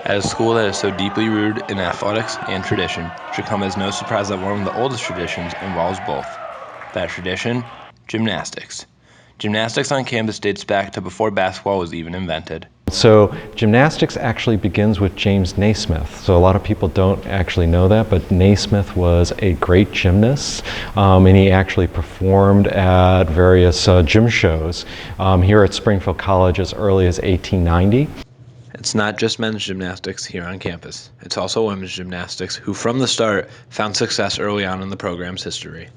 At a school that is so deeply rooted in athletics and tradition, it should come as no surprise that one of the oldest traditions involves both. That tradition, gymnastics. Gymnastics on campus dates back to before basketball was even invented. So gymnastics actually begins with James Naismith. So a lot of people don't actually know that, but Naismith was a great gymnast, and he actually performed at various gym shows here at Springfield College as early as 1890. It's not just men's gymnastics here on campus. It's also women's gymnastics, who from the start found success early on in the program's history.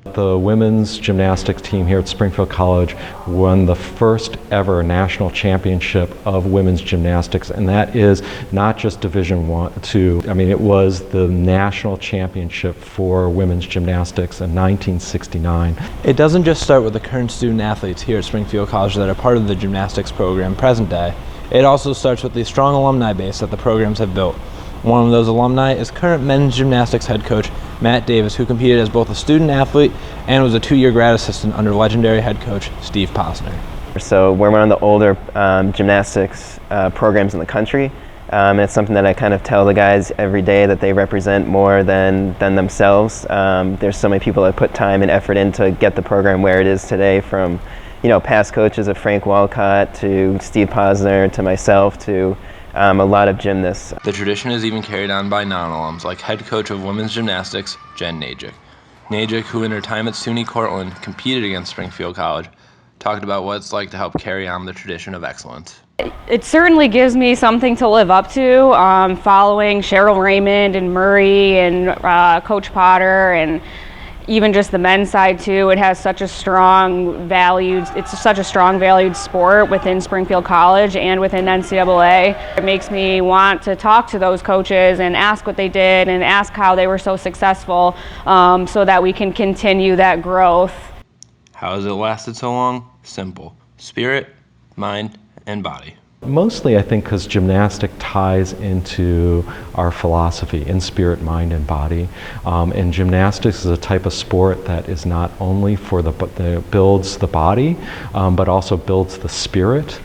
The women's gymnastics team here at Springfield College won the first ever national championship of women's gymnastics, and that is not just Division I, II. I mean, it was the national championship for women's gymnastics in 1969. It doesn't just start with the current student athletes here at Springfield College that are part of the gymnastics program present day. It also starts with the strong alumni base that the programs have built. One of those alumni is current men's gymnastics head coach Matt Davis, who competed as both a student athlete and was a 2-year grad assistant under legendary head coach Steve Posner. So we're one of the older gymnastics programs in the country. It's something that I kind of tell the guys every day, that they represent more than themselves. There's so many people that put time and effort in to get the program where it is today, from past coaches of Frank Walcott to Steve Posner to myself to a lot of gymnasts. The tradition is even carried on by non-alums, like head coach of women's gymnastics, Jen Najik. Najik, who in her time at SUNY Cortland competed against Springfield College, talked about what it's like to help carry on the tradition of excellence. It certainly gives me something to live up to, following Cheryl Raymond and Murray and Coach Potter, and even just the men's side too. It has such a strong valued, it's such a strong valued sport within Springfield College and within NCAA. It makes me want to talk to those coaches and ask what they did and ask how they were so successful, so that we can continue that growth. How has it lasted so long? Simple. Spirit, mind, and body. Mostly, I think, because gymnastic ties into our philosophy in spirit, mind, and body. And gymnastics is a type of sport that is not only for builds the body, but also builds the spirit.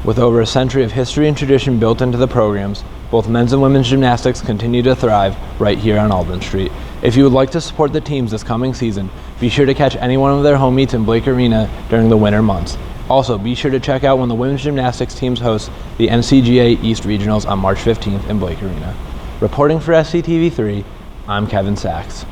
With over a century of history and tradition built into the programs, both men's and women's gymnastics continue to thrive right here on Alden Street. If you would like to support the teams this coming season, be sure to catch any one of their home meets in Blake Arena during the winter months. Also, be sure to check out when the women's gymnastics teams host the NCGA East Regionals on March 15th in Blake Arena. Reporting for SCTV3, I'm Kevin Sachs.